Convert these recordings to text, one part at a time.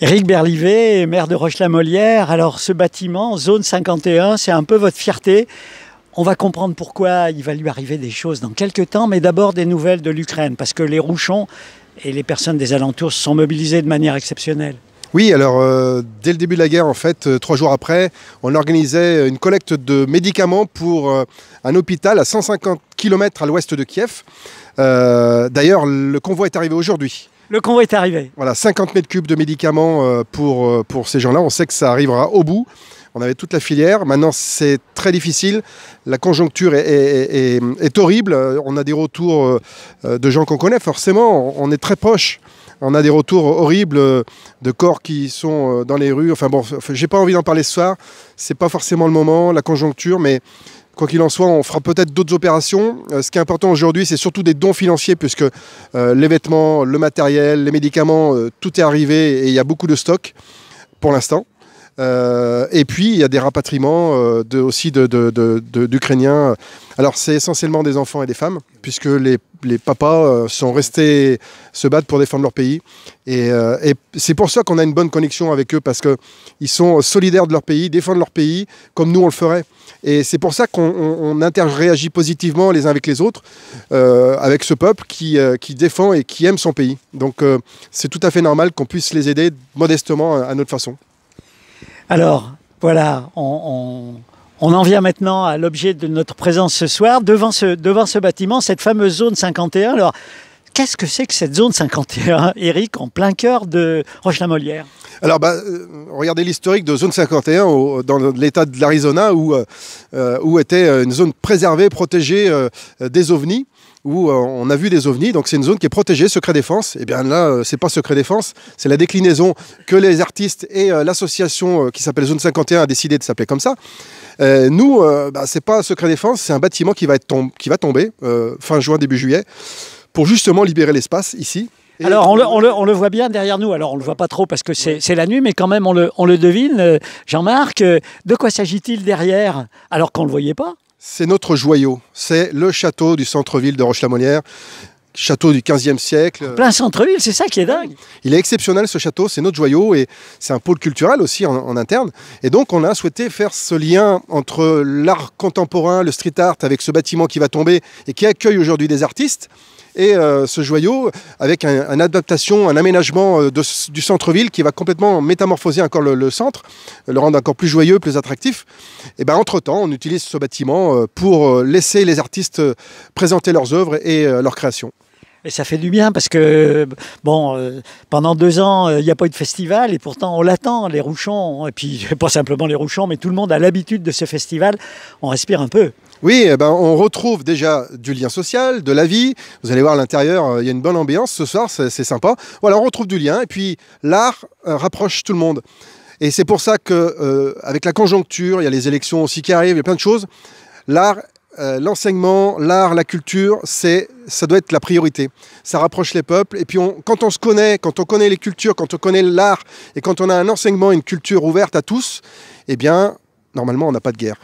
Éric Berlivet, maire de Roche-la-Molière. Alors ce bâtiment, zone 51, c'est un peu votre fierté. On va comprendre pourquoi il va lui arriver des choses dans quelques temps, mais d'abord des nouvelles de l'Ukraine, parce que les Rouchons et les personnes des alentours se sont mobilisés de manière exceptionnelle. Oui, alors dès le début de la guerre, en fait, 3 jours après, on organisait une collecte de médicaments pour un hôpital à 150 km à l'ouest de Kiev. D'ailleurs, le convoi est arrivé aujourd'hui. Le convoi est arrivé. Voilà, 50 mètres cubes de médicaments pour ces gens-là. On sait que ça arrivera au bout. On avait toute la filière. Maintenant, c'est très difficile. La conjoncture est horrible. On a des retours de gens qu'on connaît. Forcément, on est très proche. On a des retours horribles de corps qui sont dans les rues. Enfin bon, j'ai pas envie d'en parler ce soir. C'est pas forcément le moment, la conjoncture, mais quoi qu'il en soit, on fera peut-être d'autres opérations. Ce qui est important aujourd'hui, c'est surtout des dons financiers, puisque les vêtements, le matériel, les médicaments, tout est arrivé et il y a beaucoup de stock pour l'instant. Et puis, il y a des rapatriements aussi d'Ukrainiens. Alors, c'est essentiellement des enfants et des femmes, puisque les papas sont restés se battre pour défendre leur pays. Et c'est pour ça qu'on a une bonne connexion avec eux, parce qu'ils sont solidaires de leur pays, défendent leur pays, comme nous, on le ferait. Et c'est pour ça qu'on interagit positivement les uns avec les autres, avec ce peuple qui défend et qui aime son pays. Donc, c'est tout à fait normal qu'on puisse les aider modestement à notre façon. Alors, voilà, on en vient maintenant à l'objet de notre présence ce soir, devant ce bâtiment, cette fameuse zone 51. Alors, qu'est-ce que c'est que cette zone 51, Éric, en plein cœur de Roche-la-Molière? Alors, regardez l'historique de zone 51 dans l'état de l'Arizona, où était une zone préservée, protégée des ovnis, où on a vu des ovnis. Donc c'est une zone qui est protégée, secret défense. Et bien là, c'est pas secret défense, c'est la déclinaison que les artistes et l'association qui s'appelle Zone 51 a décidé de s'appeler comme ça. Nous, c'est pas secret défense, c'est un bâtiment qui va tomber fin juin, début juillet, pour justement libérer l'espace ici. Alors, on le voit bien derrière nous. Alors, on ne le voit pas trop parce que c'est la nuit, mais quand même, on le devine. Jean-Marc, de quoi s'agit-il derrière, alors qu'on ne le voyait pas? C'est notre joyau. C'est le château du centre-ville de Roche-la-Molière, château du 15e siècle. Plein centre-ville, c'est ça qui est dingue. Il est exceptionnel, ce château, c'est notre joyau, et c'est un pôle culturel aussi en interne. Et donc, on a souhaité faire ce lien entre l'art contemporain, le street art, avec ce bâtiment qui va tomber et qui accueille aujourd'hui des artistes, et ce joyau avec une adaptation, un aménagement du centre-ville qui va complètement métamorphoser encore le centre, le rendre encore plus joyeux, plus attractif. Et entre-temps, on utilise ce bâtiment pour laisser les artistes présenter leurs œuvres et leurs créations. Et ça fait du bien parce que, pendant 2 ans, il n'y a pas eu de festival et pourtant on l'attend, les Rouchons, et puis pas simplement les Rouchons, mais tout le monde a l'habitude de ce festival, on respire un peu. Oui, on retrouve déjà du lien social, de la vie. Vous allez voir à l'intérieur, il y a une bonne ambiance ce soir, c'est sympa. Voilà, on retrouve du lien et puis l'art rapproche tout le monde. Et c'est pour ça qu'avec la conjoncture, il y a les élections aussi qui arrivent, il y a plein de choses. L'art, l'enseignement, l'art, la culture, ça doit être la priorité. Ça rapproche les peuples. Et puis quand on se connaît, quand on connaît les cultures, quand on connaît l'art et quand on a un enseignement, une culture ouverte à tous, eh bien, normalement, on n'a pas de guerre.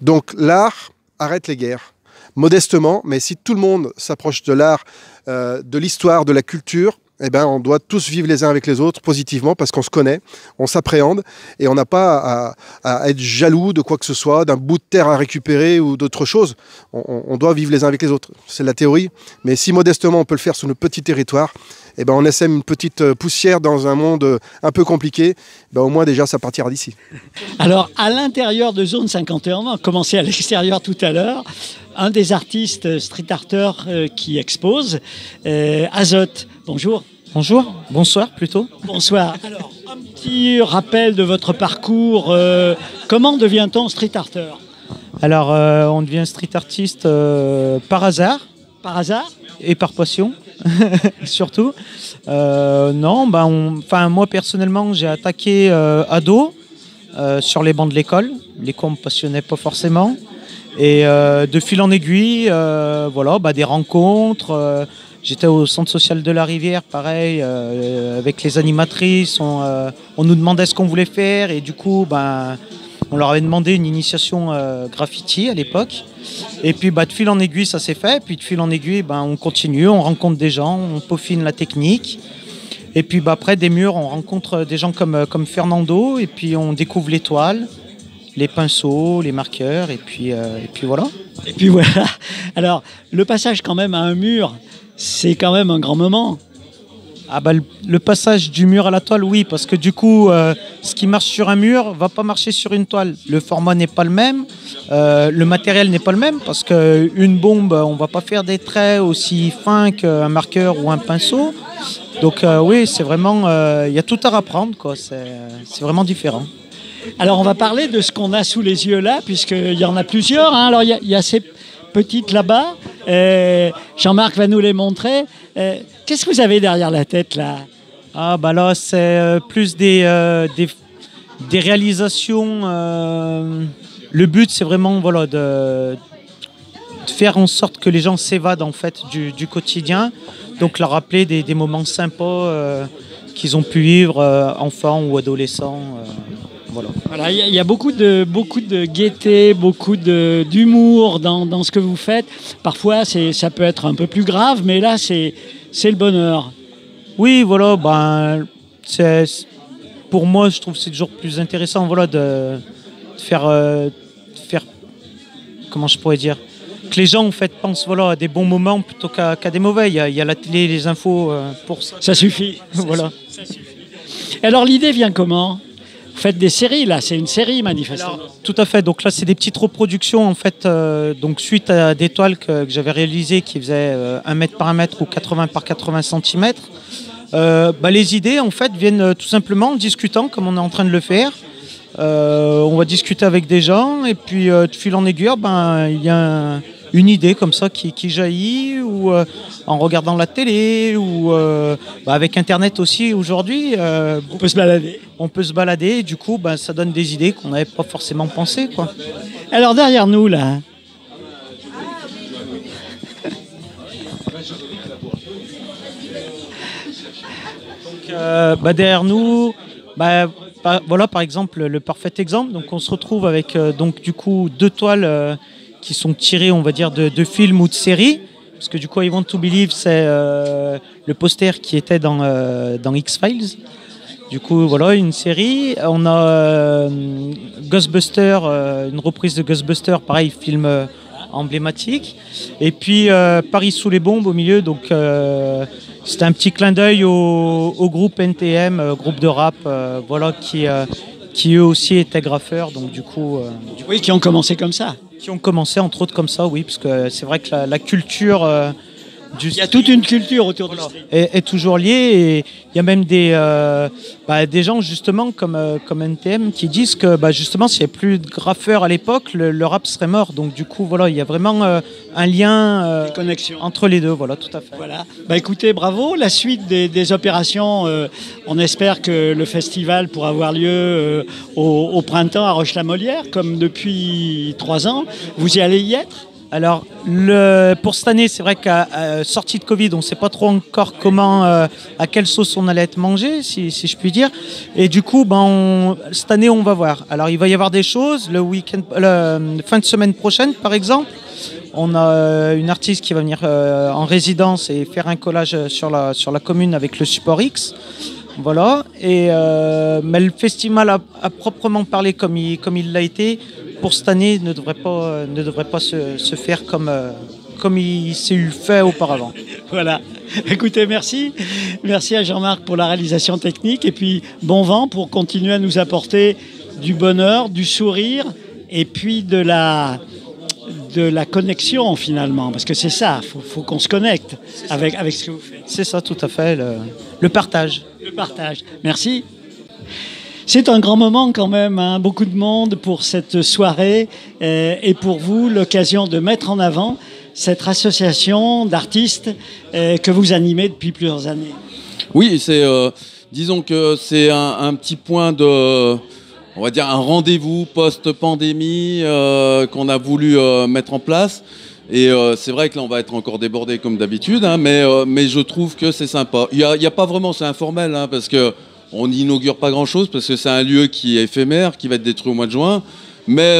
Donc l'art arrête les guerres, modestement, mais si tout le monde s'approche de l'art, de l'histoire, de la culture, eh ben, on doit tous vivre les uns avec les autres positivement parce qu'on se connaît, on s'appréhende et on n'a pas à être jaloux de quoi que ce soit, d'un bout de terre à récupérer ou d'autre chose. On doit vivre les uns avec les autres. C'est la théorie, mais si modestement on peut le faire sur nos petits territoires, eh ben, on essaime une petite poussière dans un monde un peu compliqué, ben, au moins déjà ça partira d'ici. Alors à l'intérieur de Zone 51, on a commencé à l'extérieur tout à l'heure, un des artistes street arteurs qui expose, Azote. Bonjour. Bonjour, bonsoir plutôt. Bonsoir. Alors, un petit rappel de votre parcours. Comment devient-on street arteur? Alors, on devient street artiste par hasard. Par hasard? Et par passion, surtout. Non, moi personnellement, j'ai attaqué ado sur les bancs de l'école. Les cours ne me passionnaient pas forcément. Et de fil en aiguille, des rencontres. J'étais au centre social de la Rivière, pareil, avec les animatrices. On nous demandait ce qu'on voulait faire et du coup, on leur avait demandé une initiation graffiti à l'époque. Et puis de fil en aiguille, ça s'est fait. Puis de fil en aiguille, on continue, on rencontre des gens, on peaufine la technique. Et puis après des murs, on rencontre des gens comme Fernando, et puis on découvre les toiles, les pinceaux, les marqueurs, et puis voilà. Et puis voilà. Alors, le passage quand même à un mur, c'est quand même un grand moment. Ah bah, le passage du mur à la toile, oui, parce que du coup, ce qui marche sur un mur va pas marcher sur une toile. Le format n'est pas le même, le matériel n'est pas le même, parce qu'une bombe, on va pas faire des traits aussi fins qu'un marqueur ou un pinceau. Donc oui, c'est vraiment, il y a tout à apprendre, quoi. C'est vraiment différent. Alors, on va parler de ce qu'on a sous les yeux là, puisqu'il y en a plusieurs. Hein. Alors, il y a ces petites là-bas. Jean-Marc va nous les montrer. Qu'est-ce que vous avez derrière la tête là? Ah bah là, c'est plus des réalisations. Le but, c'est vraiment voilà, de faire en sorte que les gens s'évadent en fait du quotidien. Donc leur rappeler des moments sympas qu'ils ont pu vivre enfants ou adolescents. Voilà, il y a beaucoup de gaieté, beaucoup d'humour dans ce que vous faites. Parfois, ça peut être un peu plus grave, mais là, c'est le bonheur. Oui, voilà. Pour moi, je trouve que c'est toujours plus intéressant, voilà, de faire, comment je pourrais dire, que les gens en fait pensent voilà à des bons moments plutôt qu'à des mauvais. Il y a la télé, les infos pour ça. Ça suffit. Voilà. Ça suffit. Alors l'idée vient comment? Vous faites des séries là, c'est une série manifestement. Alors, tout à fait, donc là c'est des petites reproductions en fait, donc suite à des toiles que j'avais réalisées qui faisaient 1 mètre par 1 mètre ou 80 par 80 cm. Les idées en fait viennent tout simplement en discutant comme on est en train de le faire. On va discuter avec des gens et puis de fil en aiguille, il y a une idée comme ça qui jaillit, ou en regardant la télé, ou avec Internet aussi aujourd'hui. On peut se balader. On peut se balader et du coup ça donne des idées qu'on n'avait pas forcément pensées, quoi. Alors derrière nous là. Derrière nous, voilà par exemple le parfait exemple. Donc on se retrouve avec donc du coup 2 toiles qui sont tirées, on va dire, de films ou de séries. Parce que du coup, I Want to Believe, c'est le poster qui était dans X-Files. Du coup, voilà, une série. On a Ghostbusters, une reprise de Ghostbusters, pareil, film emblématique. Et puis Paris sous les bombes au milieu. Donc c'était un petit clin d'œil au groupe NTM, groupe de rap, voilà, qui eux aussi étaient graffeurs. Donc du coup, oui, qui ont commencé comme ça. Qui ont commencé entre autres comme ça, oui, parce que c'est vrai que la culture du il y a toute une culture autour du street. est toujours liée, et il y a même des gens justement comme NTM qui disent que justement s'il n'y avait plus de graffeurs à l'époque, le rap serait mort. Donc du coup voilà, il y a vraiment un lien entre les deux, voilà, tout à fait. Voilà. Écoutez, bravo. La suite des opérations, on espère que le festival pourra avoir lieu au printemps à Roche-la-Molière, comme depuis 3 ans. Vous y allez y être? Alors, pour cette année, c'est vrai qu'à sortie de Covid, on ne sait pas trop encore comment, à quelle sauce on allait être mangé, si je puis dire. Et du coup, cette année, on va voir. Alors, il va y avoir des choses. Fin de semaine prochaine, par exemple, on a une artiste qui va venir en résidence et faire un collage sur la commune avec le support X. Voilà. Mais le festival, à proprement parler, comme il l'a été, pour cette année, ne devrait pas se faire comme il s'est fait auparavant. Voilà. Écoutez, merci. Merci à Jean-Marc pour la réalisation technique, et puis bon vent pour continuer à nous apporter du bonheur, du sourire, et puis de la connexion finalement, parce que c'est ça, faut qu'on se connecte avec ce que vous faites. C'est ça, tout à fait, le partage. Le partage. Merci. C'est un grand moment quand même, hein, beaucoup de monde pour cette soirée, et pour vous, l'occasion de mettre en avant cette association d'artistes que vous animez depuis plusieurs années. Oui, disons que c'est un petit point on va dire un rendez-vous post-pandémie qu'on a voulu mettre en place. Et c'est vrai que là, on va être encore débordé comme d'habitude, hein, mais je trouve que c'est sympa. Il y a pas vraiment, c'est informel, hein, parce que on n'inaugure pas grand-chose, parce que c'est un lieu qui est éphémère, qui va être détruit au mois de juin. Mais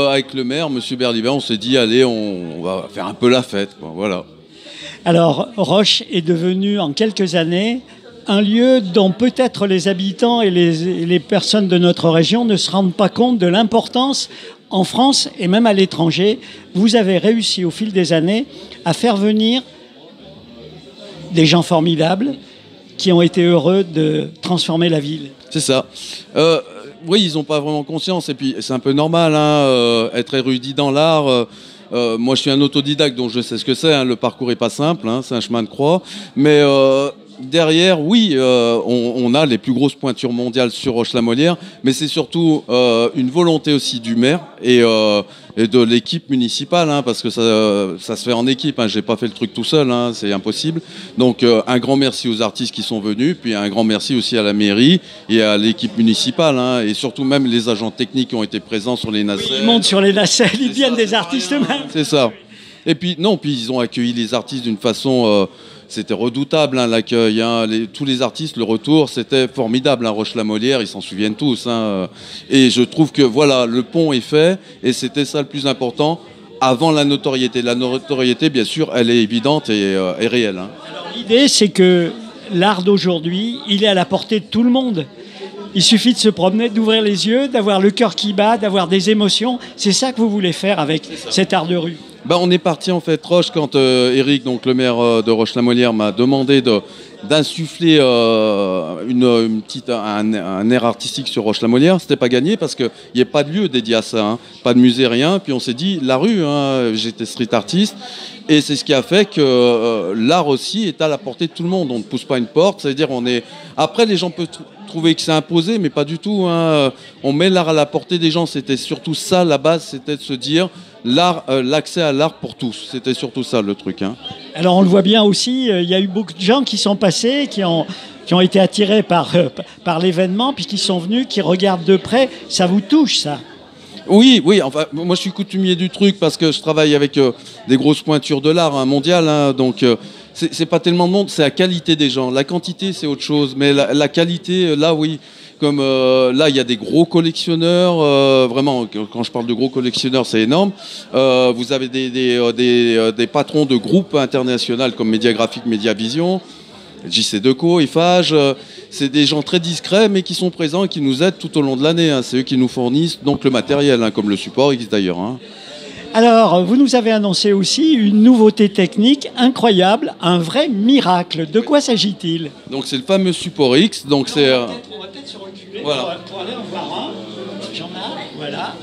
avec le maire, M. Berlivet, on s'est dit, allez, on va faire un peu la fête, quoi, voilà. Alors, Roche est devenu en quelques années un lieu dont peut-être les habitants et les personnes de notre région ne se rendent pas compte de l'importance en France et même à l'étranger. Vous avez réussi au fil des années à faire venir des gens formidables qui ont été heureux de transformer la ville. C'est ça. Oui, ils n'ont pas vraiment conscience, et puis c'est un peu normal, hein, être érudit dans l'art. Moi, je suis un autodidacte, donc je sais ce que c'est. Hein, le parcours n'est pas simple, hein, c'est un chemin de croix. Mais derrière, oui, on a les plus grosses pointures mondiales sur Roche-la-Molière, mais c'est surtout une volonté aussi du maire et de l'équipe municipale, hein, parce que ça se fait en équipe. Hein, j'ai pas fait le truc tout seul, hein, c'est impossible. Donc un grand merci aux artistes qui sont venus, puis un grand merci aussi à la mairie et à l'équipe municipale, hein, et surtout même les agents techniques qui ont été présents sur les nacelles. Ils montent sur les nacelles, ils viennent des artistes eux-mêmes. C'est ça. Et puis non, puis ils ont accueilli les artistes d'une façon. C'était redoutable, hein, l'accueil. Hein. Tous les artistes, le retour, c'était formidable. Hein. Roche-la-Molière, ils s'en souviennent tous. Hein. Et je trouve que voilà, le pont est fait, et c'était ça le plus important avant la notoriété. La notoriété, bien sûr, elle est évidente et réelle. Hein. Alors, l'idée, c'est que l'art d'aujourd'hui, il est à la portée de tout le monde. Il suffit de se promener, d'ouvrir les yeux, d'avoir le cœur qui bat, d'avoir des émotions. C'est ça que vous voulez faire avec cet art de rue. Ben, on est parti en fait, Roche, quand Eric, donc le maire de Roche-la-Molière, m'a demandé d'insuffler un air artistique sur Roche-la-Molière. C'était pas gagné parce qu'il n'y a pas de lieu dédié à ça, hein. Pas de musée, rien. Puis on s'est dit, la rue, hein, j'étais street artiste. Et c'est ce qui a fait que l'art aussi est à la portée de tout le monde. On ne pousse pas une porte, c'est-à-dire on est... Après, les gens peuvent trouver que c'est imposé, mais pas du tout. Hein. On met l'art à la portée des gens. C'était surtout ça, la base, c'était de se dire l'art, l'accès à l'art pour tous. C'était surtout ça, le truc. Hein. Alors, on le voit bien aussi, il y a eu beaucoup de gens qui sont passés, qui ont été attirés par l'événement, puis qui sont venus, qui regardent de près. Ça vous touche, ça? Oui, enfin, moi je suis coutumier du truc parce que je travaille avec des grosses pointures de l'art, hein, mondial, hein, donc c'est pas tellement de monde, c'est la qualité des gens. La quantité, c'est autre chose, mais la qualité, là, oui. Comme là, il y a des gros collectionneurs, vraiment, quand je parle de gros collectionneurs, c'est énorme. Vous avez des patrons de groupes internationaux comme Mediagraphique, Mediavision, JC Deco, Eiffage. C'est des gens très discrets, mais qui sont présents et qui nous aident tout au long de l'année. Hein. C'est eux qui nous fournissent donc le matériel, hein, comme le support existe d'ailleurs. Hein. Alors, vous nous avez annoncé aussi une nouveauté technique incroyable, un vrai miracle. De quoi s'agit-il? Donc c'est le fameux support X. Donc c'est. On va peut-être se reculer voilà. pour aller en voir un. J'en ai, voilà.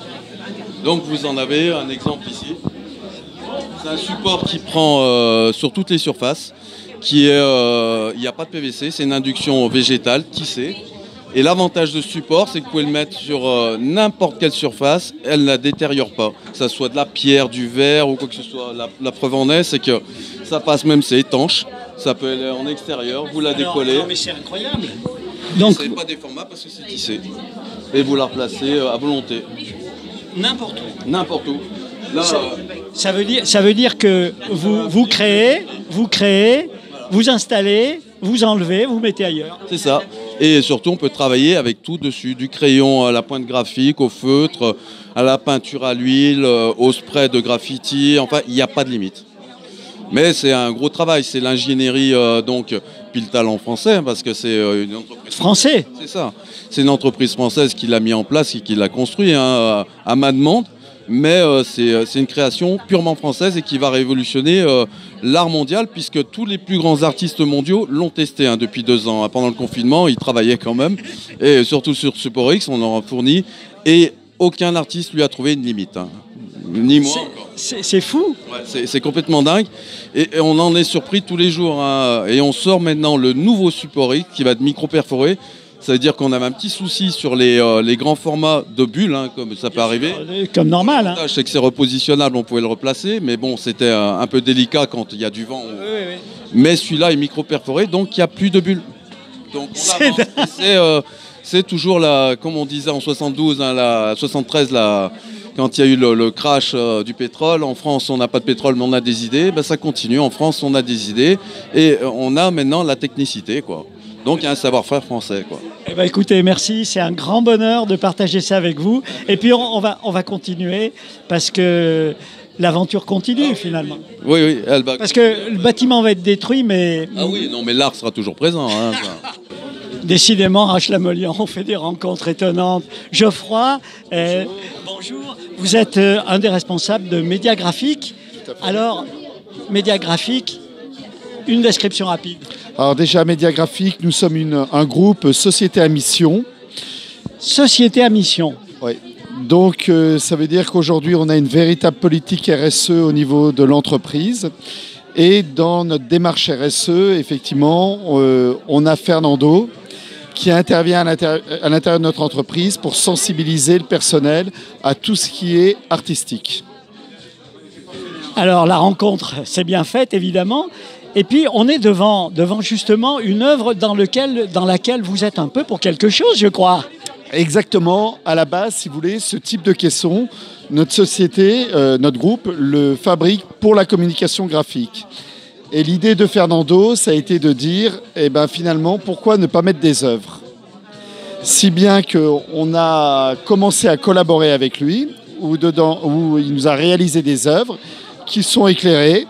Donc vous en avez un exemple ici. C'est un support qui prend sur toutes les surfaces. Il n'y a pas de PVC, c'est une induction végétale tissée. Et l'avantage de ce support, c'est que vous pouvez le mettre sur n'importe quelle surface, elle ne la détériore pas. Que ce soit de la pierre, du verre ou quoi que ce soit. La preuve en est, c'est que ça passe même, c'est étanche. Ça peut aller en extérieur, vous la décollez. Non, mais c'est incroyable. Donc, c'est pas déformable parce que c'est tissé. Et vous la replacez à volonté. N'importe où. N'importe où. Là, ça veut dire que vous créez, vous installez, vous enlevez, vous mettez ailleurs. C'est ça. Et surtout, on peut travailler avec tout dessus, du crayon à la pointe graphique, au feutre, à la peinture à l'huile, au spray de graffiti. Enfin, il n'y a pas de limite. Mais c'est un gros travail. C'est l'ingénierie, donc, puis le talent français, parce que c'est une entreprise française. C'est ça. C'est une entreprise française qui l'a mis en place et qui l'a construit, hein, à ma demande. Mais c'est une création purement française et qui va révolutionner l'art mondial, puisque tous les plus grands artistes mondiaux l'ont testé, hein, depuis 2 ans. Pendant le confinement, ils travaillaient quand même. Et surtout sur Support X, on en a fourni. Et aucun artiste lui a trouvé une limite. Hein. Ni moi encore. C'est fou. Ouais, c'est complètement dingue. Et on en est surpris tous les jours. Hein. Et on sort maintenant le nouveau Support X qui va être micro-perforé. Ça veut dire qu'on avait un petit souci sur les grands formats de bulles, hein, comme ça peut arriver. Comme normal. Hein. Je sais que c'est repositionnable, on pouvait le replacer, mais bon, c'était un peu délicat quand il y a du vent. Oui. Mais celui-là est micro-perforé, donc il n'y a plus de bulles. Donc c'est toujours, comme on disait en 72, hein, 73, quand il y a eu le crash du pétrole. En France, on n'a pas de pétrole, mais on a des idées. Ben, ça continue. En France, on a des idées. Et on a maintenant la technicité, quoi. Donc il y a un savoir-faire français, quoi. Eh ben, écoutez, merci, c'est un grand bonheur de partager ça avec vous. Et puis on va continuer parce que l'aventure continue finalement. Oui, oui, elle va. Parce que le bâtiment va être détruit, mais Ah oui, non, mais l'art sera toujours présent. Hein, ça. décidément, Roche-la-Molière, on fait des rencontres étonnantes. Geoffroy, bonjour. Vous êtes un des responsables de Média Graphique. Alors, Média Graphique, une description rapide. Alors déjà, Média Graphique, nous sommes un groupe société à mission. Société à mission. Oui. Donc ça veut dire qu'aujourd'hui, on a une véritable politique RSE au niveau de l'entreprise. Et dans notre démarche RSE, effectivement, on a Fernando qui intervient à l'intérieur de notre entreprise pour sensibiliser le personnel à tout ce qui est artistique. Alors la rencontre, c'est bien faite évidemment. Et puis on est devant justement une œuvre dans laquelle vous êtes un peu pour quelque chose, je crois. Exactement. À la base, si vous voulez, ce type de caisson, notre société, notre groupe, le fabrique pour la communication graphique. Et l'idée de Fernando, ça a été de dire, finalement, pourquoi ne pas mettre des œuvres ? Si bien qu'on a commencé à collaborer avec lui, où il nous a réalisé des œuvres qui sont éclairées.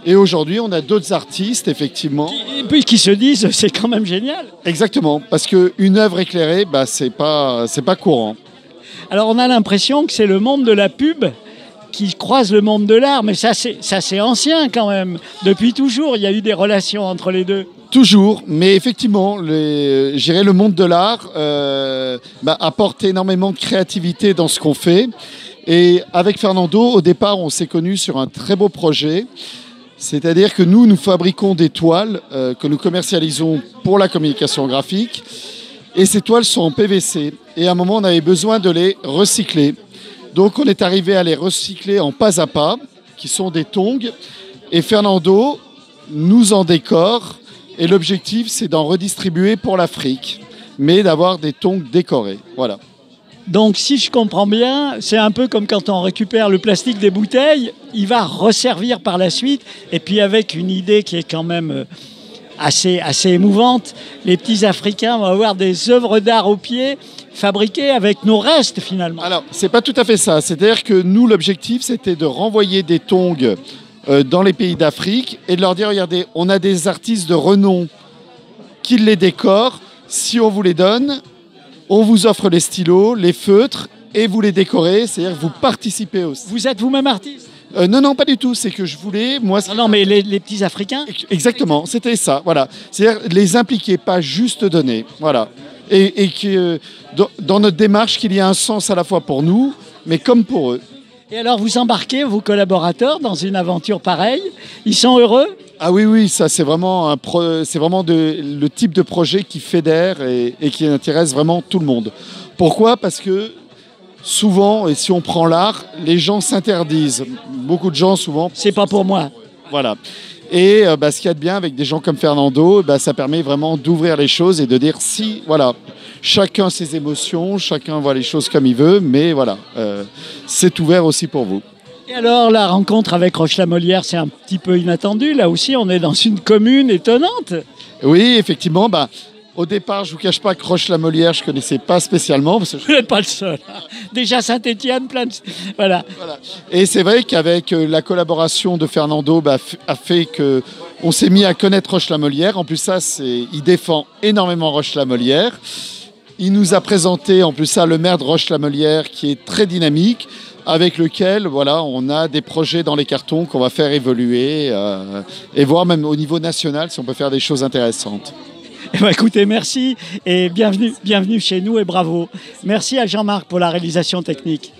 Et aujourd'hui, on a d'autres artistes, effectivement. Et puis qui se disent, c'est quand même génial. Exactement, parce qu'une œuvre éclairée, c'est pas courant. Alors on a l'impression que c'est le monde de la pub qui croise le monde de l'art, mais ça c'est ancien quand même. Depuis toujours, il y a eu des relations entre les deux. Toujours, mais effectivement, le monde de l'art apporte énormément de créativité dans ce qu'on fait. Et avec Fernando, au départ, on s'est connus sur un très beau projet. C'est-à-dire que nous fabriquons des toiles que nous commercialisons pour la communication graphique. Et ces toiles sont en PVC. Et à un moment, on avait besoin de les recycler. Donc, on est arrivé à les recycler en pas à pas, qui sont des tongs. Et Fernando nous en décore. Et l'objectif, c'est d'en redistribuer pour l'Afrique, mais d'avoir des tongs décorés. Voilà. Donc, si je comprends bien, c'est un peu comme quand on récupère le plastique des bouteilles, il va resservir par la suite. Et puis, avec une idée qui est quand même assez émouvante, les petits Africains vont avoir des œuvres d'art au pied fabriquées avec nos restes, finalement. Alors, c'est pas tout à fait ça. C'est-à-dire que nous, l'objectif, c'était de renvoyer des tongs dans les pays d'Afrique et de leur dire, regardez, on a des artistes de renom qui les décorent. Si on vous les donne, on vous offre les stylos, les feutres et vous les décorez, c'est-à-dire que vous participez aussi. Vous êtes vous-même artiste ? Non, pas du tout. C'est que je voulais, moi... Non, mais les petits Africains ? Exactement, c'était ça, voilà. C'est-à-dire les impliquer, pas juste donner, voilà. Et que dans notre démarche, qu'il y a un sens à la fois pour nous, mais comme pour eux. Et alors, vous embarquez vos collaborateurs dans une aventure pareille ? Ils sont heureux ? Ah oui, ça c'est vraiment le type de projet qui fédère et qui intéresse vraiment tout le monde. Pourquoi ? Parce que souvent, et si on prend l'art, les gens s'interdisent. Beaucoup de gens souvent... C'est pas pour moi. Voilà. Et ce qu'il y a de bien avec des gens comme Fernando, ça permet vraiment d'ouvrir les choses et de dire si, voilà, chacun ses émotions, chacun voit les choses comme il veut, mais voilà, c'est ouvert aussi pour vous. Et alors, la rencontre avec Roche-la-Molière, c'est un petit peu inattendu. Là aussi, on est dans une commune étonnante. Oui, effectivement. Au départ, je ne vous cache pas que Roche-la-Molière, je ne connaissais pas spécialement. Parce que Vous n'êtes pas le seul. Déjà Saint-Étienne, plein de... Voilà. Et c'est vrai qu'avec la collaboration de Fernando, a fait qu'on s'est mis à connaître Roche-la-Molière. En plus, il défend énormément Roche-la-Molière. Il nous a présenté, en plus ça, le maire de Roche-la-Molière, qui est très dynamique, avec lequel on a des projets dans les cartons qu'on va faire évoluer et voir même au niveau national si on peut faire des choses intéressantes. Écoutez, merci et bienvenue chez nous et bravo. Merci à Jean-Marc pour la réalisation technique.